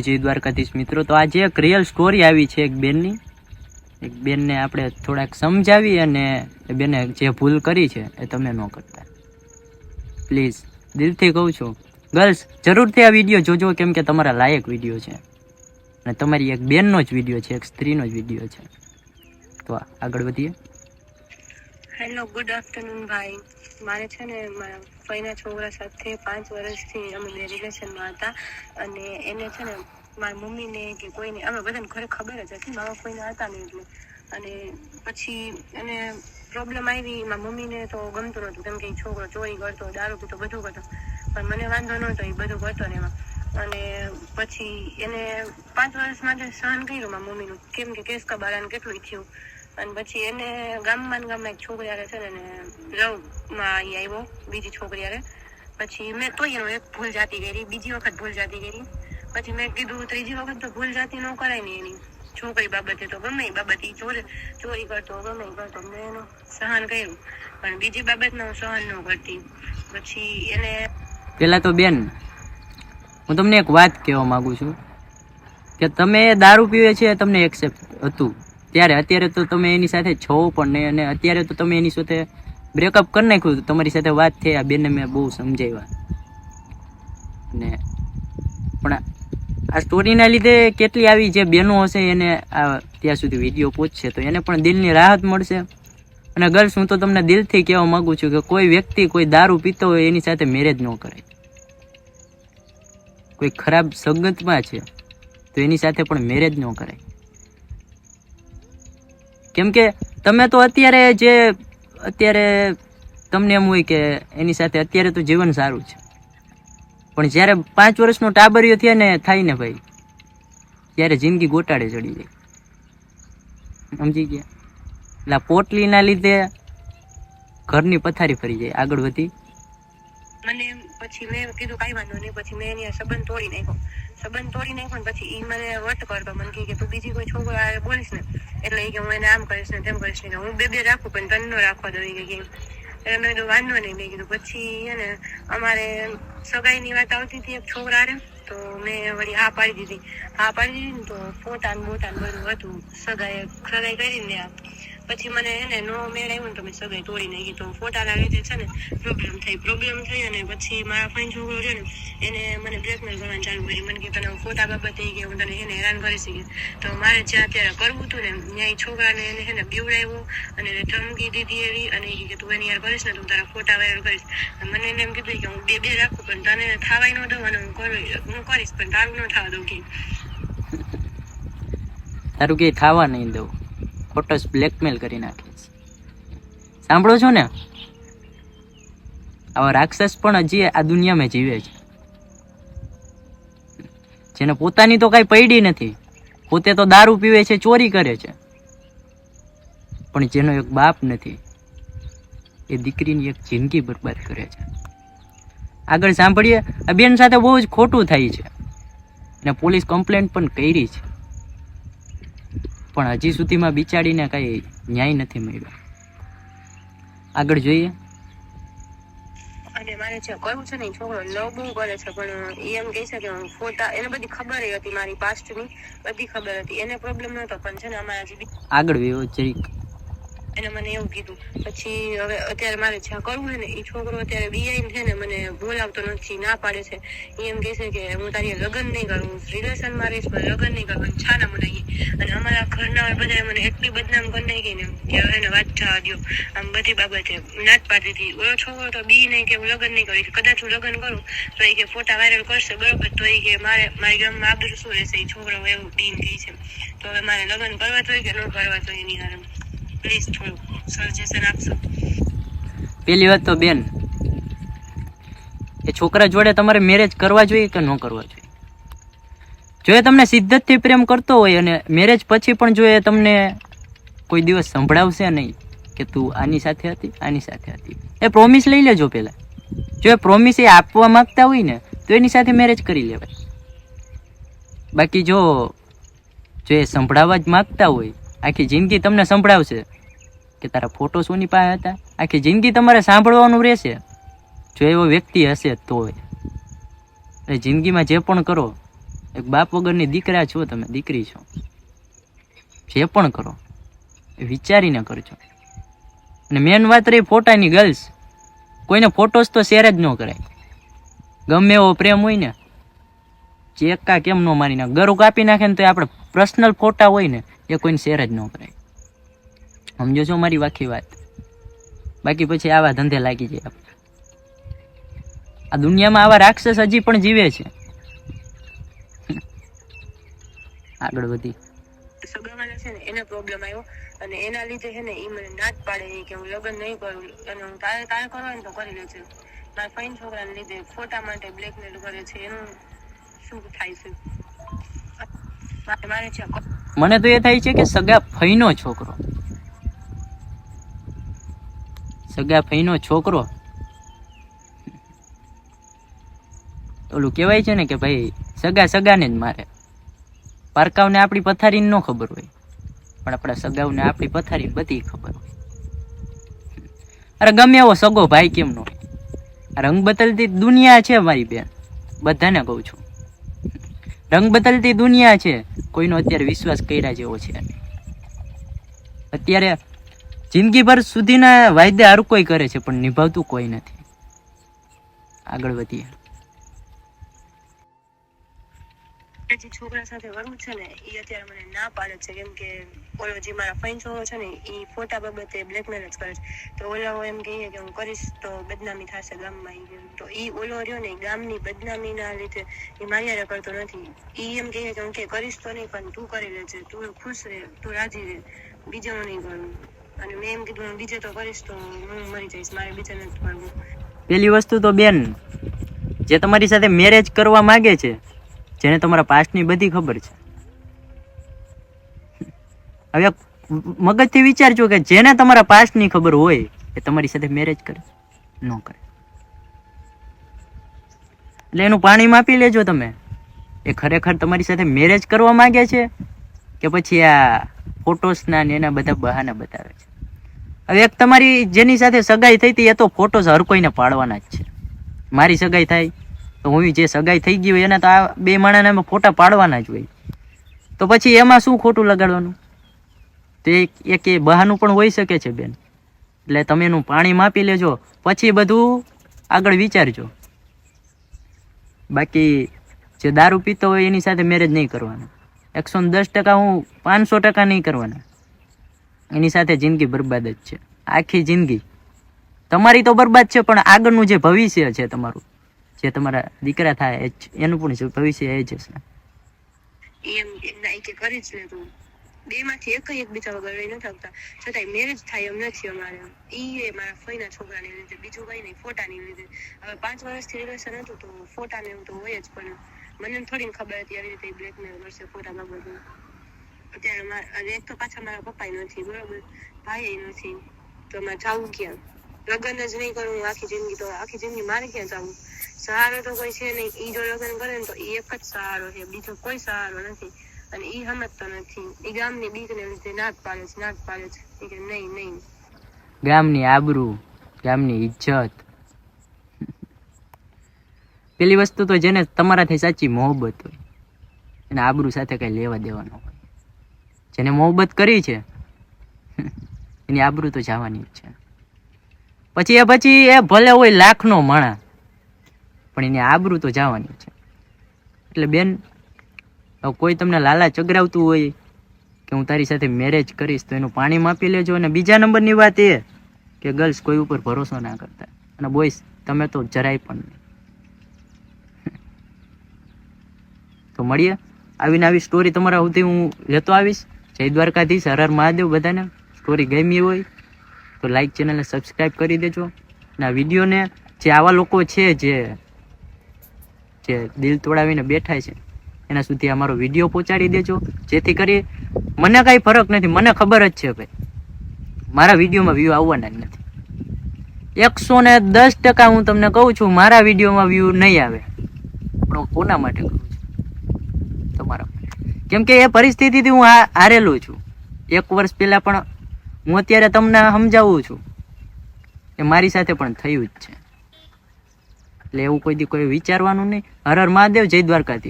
જય દ્વારકાધીશ મિત્રો, તો આજે એક રિયલ સ્ટોરી આવી છે એક બેનને આપણે થોડાક સમજાવી અને એ બેને જે ભૂલ કરી છે એ તમે ન કરતા. પ્લીઝ દિલથી કહું છું ગર્લ્સ, જરૂરથી આ વિડીયો જોજો, કેમ કે તમારા લાયક વિડીયો છે અને તમારી એક બેનનો જ વિડીયો છે, એક સ્ત્રીનો જ વિડીયો છે. તો આગળ વધીએ. હેલો, ગુડ આફ્ટરનૂન ભાઈ. મારે છે ને મારા ફઈના છોકરા સાથે 5 વર્ષથી અમે રિલેશનમાં હતા અને એને છે ને મારા મમ્મીને કે કોઈને, અમે બધાને ઘરે ખબર જ હતી, મારા કોઈને હતા નહીં એટલે. અને પછી એને પ્રોબ્લેમ આવી, મારા મમ્મીને તો ગમતું નહોતું, કેમ કે એ છોકરો ચોરી કરતો, દારૂ પીતો, બધું કરતો, પણ મને વાંધો નહોતો, એ બધું કરતો ને એમાં. અને પછી એને 5 વર્ષ માટે સહન કર્યું મારા મમ્મીનું, કેમ કે કેસ કબાડાને કેટલું થયું. અને પછી એને ગામમાં એક છોકરી આવે છે ને લવમાં એ આવ્યો બીજી છોકરી આવે. પછી મેં તો એનો એક ભૂલ જાતી કરી, બીજી વખત ભૂલ જાતી કરી. પછી મેં કીધું ત્રીજી વખત તો ભૂલ જાતી ન કરાય ને એની છોકરી બાબતે, તો ગમે એ બાબતે ચોરી કરતો, ગમે એ કરતો, મેં એનું સહન કર્યું, પણ બીજી બાબતમાં હું સહન ન કરતી. પછી એને પેલા તો બેન, હું તમને એક વાત કહેવા માંગુ છું કે તમે દારૂ પીવે છે તમને એક્સેપ્ટ હતું ત્યારે, અત્યારે તો તમે એની સાથે છો પણ નહીં, અને અત્યારે તો તમે એની સાથે બ્રેકઅપ કરી નાખ્યું. તમારી સાથે વાત થઈ, આ બેનને મેં બહુ સમજાવ્યા ને, પણ આ સ્ટોરીના લીધે કેટલી આવી જે બહેનો હશે એને આ ત્યાં સુધી વિડીયો પહોંચશે તો એને પણ દિલની રાહત મળશે. અને ગર્લ્સ, હું તો તમને દિલથી કહેવા માંગુ છું કે કોઈ વ્યક્તિ કોઈ દારૂ પીતો હોય એની સાથે મેરેજ ન કરે. કોઈ ખરાબ સંગતમાં છે તો એની સાથે પણ મેરેજ ન કરાય. કેમ કે તમે તો અત્યારે તમને એમ હોય કે એની સાથે અત્યારે તો જીવન સારું છે, પણ જ્યારે 5 વર્ષનો ટાબરિયો થાય ને ભાઈ, ત્યારે જિંદગી ગોટાળે ચડી જાય. સમજી ગયા? એટલે પોટલીના લીધે ઘરની પથારી ફરી જાય. આગળ વધી. મને પછી મેં કીધું કાંઈ વાંધો નહીં. પછી મેં એની સંબંધ તોડી નાખ્યો ને પછી એ મને વટ કરતો, મને કે તું બીજી કોઈ છોકરો બોલીશ ને એટલે કે હું એને આમ કરીશ ને તેમ કરીશ ને, હું બે રાખું પણ તને ન રાખવા દઉં કે એટલે મેં કીધું વાંધો નહીં. મેં કીધું પછી એને અમારે સગાઈની વાત આવતી હતી એક છોકરા હારે, તો મેં વળી હા પાડી દીધી ને તો ફોટા બોટાન બધું હતું. સગાઈ કરીને પછી મને એને નો મેળ આવ્યો ને તો મેં સગાઈ તોડી નાખી. તો ફોટાના લીધે છે ને પ્રોબ્લેમ થઈ અને પછી મારા ફાઈન છોકરો છે ને એને મને બ્લેકમેલ કરવાનું ચાલુ કરી. મને કે તને ફોટા બાબતે કે હું તને એને હેરાન કરી શકીએ. તો મારે જ્યાં અત્યારે કરવું હતું ને ત્યાં એ છોકરાને એને બીવડાવ્યો અને એને ધમકી દીધી એવી, અને એ કે તું એની યાર કરીશ ને તું તારા ફોટા વાયરલ કરીશ. મને એને એમ કીધું કે હું બે રાખું પણ તને થાવાય ન દઉં અને હું કરીશ પણ તારું ન થવા દઉં. કે તારું કે થવા નહીં દઉં, ફોટોસ બ્લેકમેલ કરી નાખીશ. સાંભળો છો ને? આવા રાક્ષસ પણ હજી આ દુનિયામાં જીવે છે, જેને પોતાની તો કઈ પડી નથી, પોતે તો દારૂ પીવે છે, ચોરી કરે છે, પણ જેનો એક બાપ નથી એ દીકરીની એક જિંદગી બરબાદ કરે છે. આગળ સાંભળીએ. આ બેન સાથે બહુ જ ખોટું થાય છે અને પોલીસ કમ્પ્લેન્ટ પણ કરી છે, પણ હજી સુધીમાં બિચારીને કઈ ન્યાય નથી મળ્યો. આગળ જોઈએ. અને મારે જે કરવું છે ને, છોકરો લવ બહુ કરે છે, પણ એ એમ કહે છે કે હું ફોટા, એને બધી ખબર હતી, મારી પાસ્ટની બધી ખબર હતી, એને પ્રોબ્લેમ નહોતો, પણ છે ને અમારા આગળ વ્યવ જરીક એને મને એવું કીધું. પછી હવે અત્યારે મારે જ્યાં કરવું છે ને, એ છોકરો અત્યારે બીઆઈ છે ને મને બોલાવતો નથી, ના પાડે છે. એ એમ કહે છે કે હું તારી લગ્ન નહીં કરું, રિલેશનમાં રહીશ પણ લગ્ન નહીં કરું, છાના મને. અને અમારા ઘરના બધા મને એટલી બદનામ કરી નાખી ને કે હવે એને વાત જવા દો. આમ બધી બાબતે નાટ પાડી દીધી. ઓલો છોકરો તો બી નહીં કે હું લગ્ન નહીં કરું, કદાચ હું લગ્ન કરું તો એ કે ફોટા વાયરલ કરશે, બરોબર, તો એ કે મારી ગામમાં આબરૂ શું રહેશે. એ છોકરો એવું બીન કહે છે. તો હવે મારે લગ્ન કરવા જોઈએ કે ન કરવા જોઈએ એની હારે પ્લીઝ થોડું સજેશન આપશો. પેલી વાત તો બેન, એ છોકરા જોડે તમારે મેરેજ કરવા જોઈએ કે ન કરવા જોઈએ? જો એ તમને શિદ્દતથી પ્રેમ કરતો હોય અને મેરેજ પછી પણ જો એ તમને કોઈ દિવસ સંભળાવશે નહીં કે તું આની સાથે હતી, એ પ્રોમિસ લઈ લેજો પહેલા. જો એ પ્રોમિસ એ આપવા માંગતા હોય ને તો એની સાથે મેરેજ કરી લેવાય. બાકી જો એ સંભળાવવા જ માંગતા હોય, આખી જિંદગી તમને સંભળાવશે કે તારા ફોટો સોની પાસે હતા, આખી જિંદગી તમારે સાંભળવાનું રહેશે. જો એવો વ્યક્તિ હશે તો જિંદગીમાં જે પણ કરો એક બાપ વગરની દીકરા છો તમે, દીકરી છો, જે પણ કરો એ વિચારીને કરજો. અને મેન વાત રહી ફોટાની, ગર્લ્સ કોઈને ફોટોસ તો શેર જ ન કરાય. ગમે એવો પ્રેમ હોય ને, ચેકા કેમ ન મારી નાખે, ગરું કાપી નાખે ને તો આપણે પર્સનલ ફોટા હોય ને એ કોઈને શેર જ ન કરાય. સમજો છો મારી આખી વાત? બાકી પછી આવા ધંધે લાગી જાય આપણે. આ દુનિયામાં આવા રાક્ષસ હજી પણ જીવે છે. આગળ વધી સગાવાલા છે ને એને પ્રોબ્લેમ આવ્યો અને એના લીધે છે ને ઈ મને ના જ પાડે છે કે હું લગ્ન નહીં કરું અને હું તારે કરવા હોય ને તો કરી લેજે. મારા ફાઈન છોકરાને લીધે ફોટા માટે બ્લેકમેલ કરે છે. એનું શું થાય છે? મારે છે મને તો એ થાય છે કે સગા ફઈનો છોકરો, સગા ફઈનો છોકરો ઓલું કહેવાય છે ને કે ભાઈ સગા સગાને જ મારે. પારકાવને આપણી પથારીને ન ખબર હોય, પણ આપણા સગાવને આપણી પથારીને બધી ખબર હોય. અરે ગમે એવો સગો ભાઈ કેમ ન હોય? રંગ બદલતી દુનિયા છે મારી બેન, બધાને કહું છું. રંગ બદલતી દુનિયા છે, કોઈનો અત્યારે વિશ્વાસ કર્યા જેવો છે નહીં. અત્યારે જિંદગીભર સુધીના વાયદા હર કોઈ કરે છે પણ નિભાવતું કોઈ નથી. આગળ વધીએ. જે છોકરા સાથે કરવું છે ને એ અત્યારે મને ના પાડે છે, કેમ કે ઓલો જે મારા ફાઈન છોકરો છે ને એ ફોટા બાબતે બ્લેકમેલ જ કરે છે. તો ઓલા એમ કહીએ કે હું કરીશ તો બદનામી થશે ગામમાં. તો એ ઓલો રહ્યો ને ગામની બદનામી ના લીધે એ મારી હારે કરતો નથી. એ એમ કહીએ કે હું કે કરીશ તો નહીં પણ તું કરી લેજે, તું ખુશ રહે, તું રાજી રહે, બીજે હું નહીં કરું. અને મેં એમ કીધું બીજે તો કરીશ તો હું મરી જઈશ, મારે બીજે નથી કરવું. પેલી વસ્તુ તો બેન, જે તમારી સાથે મેરેજ કરવા માંગે છે, જેને તમારા પાસ્ટની બધી ખબર છે, હવે મગજથી વિચારજો કે જેને તમારા પાસ્ટની ખબર હોય એ તમારી સાથે મેરેજ કરે ન કરે. એટલે એનું પાણી માપી લેજો તમે, એ ખરેખર તમારી સાથે મેરેજ કરવા માંગે છે કે પછી આ ફોટોસના ને એના બધા બહાના બતાવે છે. હવે એક તમારી જેની સાથે સગાઈ થઈ હતી એ તો ફોટોસ હર કોઈને પાડવાના જ છે. મારી સગાઈ થાય તો હું જે સગાઈ થઈ ગઈ હોય એના તો આ બે માણાના ફોટા પાડવાના જ હોય. તો પછી એમાં શું ખોટું લગાડવાનું? તો એક એ બહાનું પણ હોઈ શકે છે બેન. એટલે તમે એનું પાણી માપી લેજો, પછી બધું આગળ વિચારજો. બાકી જે દારૂ પીતો હોય એની સાથે મેરેજ નહીં કરવાના. 110% હું 500% નહીં કરવાના. એની સાથે જિંદગી બરબાદ જ છે, આખી જિંદગી. તમારી તો બરબાદ છે પણ આગળનું જે ભવિષ્ય છે તમારું, જે તમારા દીકરા થાય એનું પણ ભવિષ્ય એ જ હશે. એમ કે કરી જ લે તું. બે માંથી એક બીજા વગર રહી નથી શકતા, છતાંય મેરેજ થાય એમ નથી અમારે. ઈ મારા ફઈના છોકરાને લીધે, બીજું કઈ નહીં, ફોટાની લીધે. હવે 5 વર્ષથી રિલેશન હતું તો ફોટાને એવું તો હોય જ, પણ મને થોડી ખબર હતી આવી રીતે બ્લેકમેલ કરશે ફોટા બાબતે. અત્યારે એક તો પાછા મારા પપ્પા નથી, બરોબર, ભાઈ નથી, તો મારે જવું ક્યાં? લગ્ન જ નહીં કરું આખી જિંદગી, તો આખી જિંદગી મારે ક્યાં જવું? સહારો તો કોઈ છે નહીં. ઈ જો લગ્ન કરે ને તો એ એક જ સહારો છે, બીજો કોઈ સહારો નથી. અને ઈ સમજતો નથી. ઈ ગામની બીકને લીધે ના જ પાડે છે, ના જ પાડે છે. ઈ કે નહીં નહીં. ગામની આબરૂ, ગામની ઇજ્જત. પેલી વસ્તુ તો જેને તમારાથી સાચી મોહબ્બત હોય એને આબરૂ સાથે કઈ લેવા દેવાનો હોય. જેને મોહબ્બત કરી છે એની આબરૂ તો જવાની જ છે. પછી એ ભલે હોય લાખનો માણા, પણ એની આબરૂ તો જવાની છે. એટલે બેન, કોઈ તમને લાલા ચગરાવતું હોય કે હું તારી સાથે મેરેજ કરીશ તો એનું પાણી માપી લેજો. અને બીજા નંબરની વાત એ કે ગર્લ્સ કોઈ ઉપર ભરોસો ના કરતા, અને બોયસ તમે તો જરાય પણ નહીં. તો મળીએ, આવીને આવી સ્ટોરી તમારા સુધી હું લેતો આવીશ. જય દ્વારકાધીશ, હર હર મહાદેવ. બધાને સ્ટોરી ગમી હોય તો લાઈક, ચેનલને સબસ્ક્રાઈબ કરી દેજો. અને આ વિડીયોને જે આવા લોકો છે જે દિલ તોડાવીને બેઠા છે એના સુધી અમારો વિડીયો પહોંચાડી દેજો, જેથી કરી મને કાંઈ ફરક નથી. મને ખબર જ છે ભાઈ મારા વિડીયોમાં વ્યૂ આવવાના જ નથી. 110% હું તમને કહું છું મારા વિડીયોમાં વ્યૂ નહીં આવે. પણ હું કોના માટે કરું છું? તમારા માટે. કેમ કે એ પરિસ્થિતિથી હું હારેલું છું. 1 વર્ષ પહેલાં પણ હું અત્યારે તમને સમજાવું છું એ મારી સાથે પણ થયું જ છે. એટલે એવું કોઈ દી કોઈ વિચારવાનું નહીં. હર હર મહાદેવ, જય દ્વારકાધીશ.